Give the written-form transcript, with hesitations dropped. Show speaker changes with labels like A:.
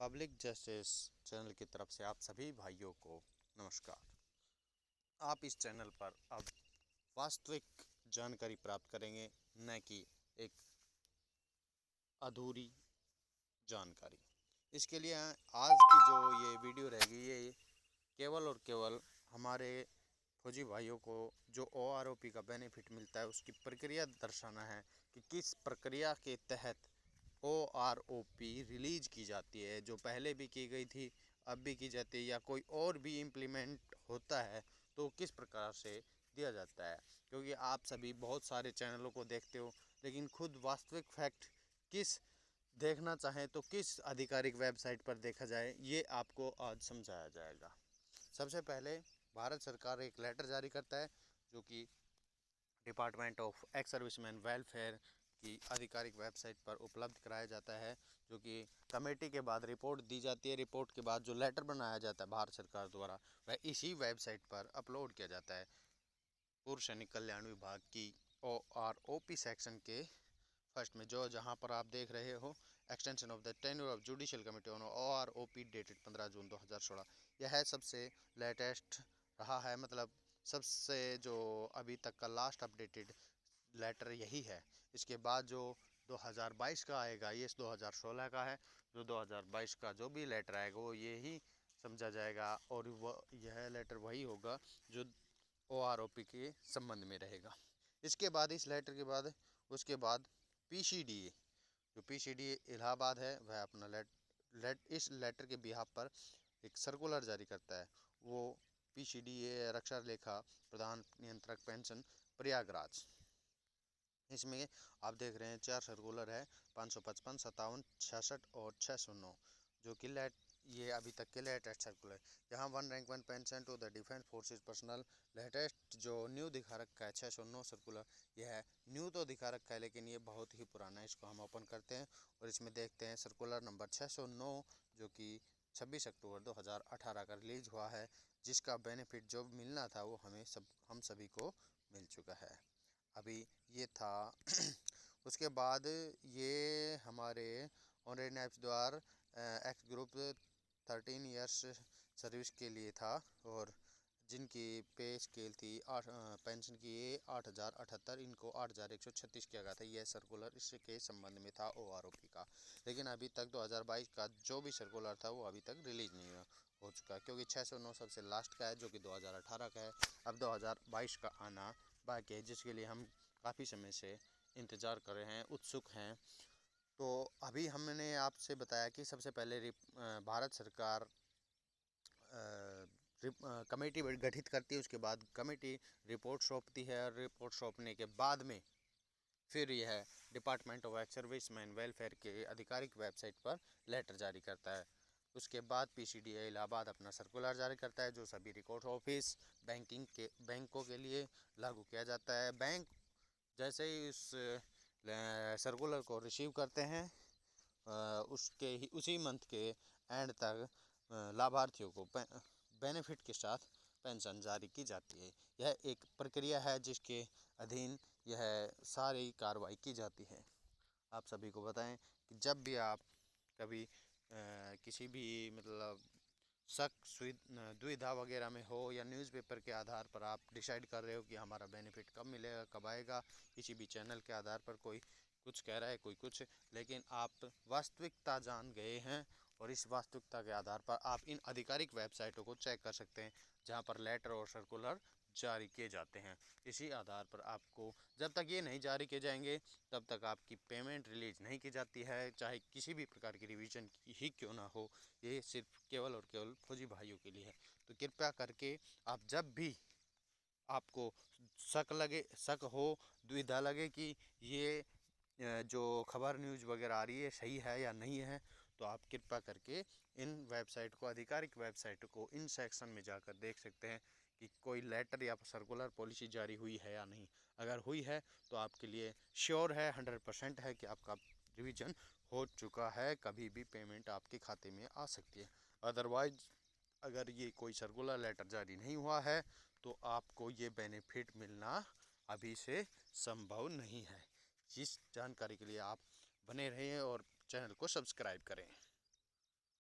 A: Public justice channel की तरफ से आप सभी भाइयों को नमस्कार। आप इस चैनल पर अब वास्तविक जानकारी प्राप्त करेंगे, न कि एक अधूरी जानकारी। इसके लिए आज की जो ये वीडियो रहेगी, ये केवल और केवल हमारे फौजी भाइयों को जो OROP का बेनिफिट मिलता है उसकी प्रक्रिया दर्शाना है कि किस प्रक्रिया के तहत OROP रिलीज की जाती है, जो पहले भी की गई थी, अब भी की जाती है, या कोई और भी इम्प्लीमेंट होता है तो किस प्रकार से दिया जाता है। क्योंकि आप सभी बहुत सारे चैनलों को देखते हो, लेकिन खुद वास्तविक फैक्ट किस देखना चाहें तो किस आधिकारिक वेबसाइट पर देखा जाए, ये आपको आज समझाया जाएगा। सबसे पहले भारत सरकार एक लेटर जारी करता है जो कि department of ex serviceman welfare की आधिकारिक वेबसाइट पर उपलब्ध कराया जाता है, जो कि कमेटी के बाद रिपोर्ट दी जाती है। रिपोर्ट के बाद जो लेटर बनाया जाता है भारत सरकार द्वारा, वह इसी वेबसाइट पर अपलोड किया जाता है। पूर्व सैनिक कल्याण विभाग की OROP सेक्शन के फर्स्ट में जो जहां पर आप देख रहे हो, extension of the tenure of judicial committee on OROP dated 15 जून 2016, यह सबसे लेटेस्ट रहा है। मतलब सबसे जो अभी तक का लास्ट अपडेटेड लेटर यही है। इसके बाद जो 2022 का आएगा, ये 2016 का है। जो 2022 का जो भी लेटर आएगा वो यही समझा जाएगा, और वह यह लेटर वही होगा जो OROP के संबंध में रहेगा। इसके बाद इस लेटर के बाद उसके बाद PCDA, जो PCDA इलाहाबाद है, वह अपना इस लेटर के बिहाफ पर एक सर्कुलर जारी करता है। वो PCDA रक्षा लेखा प्रधान नियंत्रक पेंशन प्रयागराज, इसमें आप देख रहे हैं 4 सर्कुलर है, 555, 57, 66 और 609, जो कि ये अभी तक के लेटेस्ट सर्कुलर। यहाँ 1 rank 1 pension to the defence forces personnel, latest जो न्यू दिखा रखा है 609 सर्कुलर, यह है न्यू तो दिखा रखा है लेकिन ये बहुत ही पुराना है। इसको हम ओपन करते हैं और इसमें देखते हैं सर्कुलर नंबर 609, जो कि 26 अक्टूबर 2018 का रिलीज हुआ है, जिसका बेनिफिट जो मिलना था वो हम सभी को मिल चुका है। अभी ये था उसके बाद ये हमारे ऑनरेड नैप्स द्वारा एक्स ग्रुप 13 इयर्स सर्विस के लिए था, और जिनकी पे स्केल थी पेंशन की 8,078, इनको 8,136 किया गया था। यह सर्कुलर इसके संबंध में था OROP का। लेकिन अभी तक 2022 का जो भी सर्कुलर था वो अभी तक रिलीज नहीं हो चुका, क्योंकि 609 सबसे लास्ट का है जो कि 2018 का है। अब 2022 का आना बाकी है, जिसके लिए हम काफ़ी समय से इंतज़ार कर रहे हैं, उत्सुक हैं। तो अभी हमने आपसे बताया कि सबसे पहले भारत सरकार कमेटी गठित करती है, उसके बाद कमेटी रिपोर्ट सौंपती है, और रिपोर्ट सौंपने के बाद में फिर यह department of ex serviceman welfare के आधिकारिक वेबसाइट पर लेटर जारी करता है। उसके बाद PCDA इलाहाबाद अपना सर्कुलर जारी करता है, जो सभी रिकॉर्ड ऑफिस बैंकों के लिए लागू किया जाता है। बैंक जैसे ही उस सर्कुलर को रिसीव करते हैं, उसी मंथ के एंड तक लाभार्थियों को बेनिफिट के साथ पेंशन जारी की जाती है। यह एक प्रक्रिया है जिसके अधीन यह सारी कार्रवाई की जाती है। आप सभी को बताएं कि जब भी आप कभी किसी भी मतलब दुविधा वगैरह में हो, या न्यूज़पेपर के आधार पर आप डिसाइड कर रहे हो कि हमारा बेनिफिट कब मिलेगा, कब आएगा, किसी भी चैनल के आधार पर कोई कुछ कह रहा है, कोई कुछ, लेकिन आप वास्तविकता जान गए हैं, और इस वास्तविकता के आधार पर आप इन आधिकारिक वेबसाइटों को चेक कर सकते हैं जहां पर लेटर और सर्कुलर जारी किए जाते हैं। इसी आधार पर आपको, जब तक ये नहीं जारी किए जाएंगे तब तक आपकी पेमेंट रिलीज नहीं की जाती है, चाहे किसी भी प्रकार की रिवीजन ही क्यों ना हो। ये सिर्फ केवल और केवल फौजी भाइयों के लिए है। तो कृपया करके आप जब भी आपको शक हो, दुविधा लगे कि ये जो खबर न्यूज़ वगैरह आ रही है सही है या नहीं है, तो आप कृपया करके इन वेबसाइट को, आधिकारिक वेबसाइट को, इन सेक्शन में जाकर देख सकते हैं कि कोई लेटर या सर्कुलर पॉलिसी जारी हुई है या नहीं। अगर हुई है तो आपके लिए श्योर है, 100% है कि आपका रिवीजन हो चुका है, कभी भी पेमेंट आपके खाते में आ सकती है। अदरवाइज अगर ये कोई सर्कुलर लेटर जारी नहीं हुआ है तो आपको ये बेनिफिट मिलना अभी से संभव नहीं है। इस जानकारी के लिए आप बने रहें और चैनल को सब्सक्राइब करें।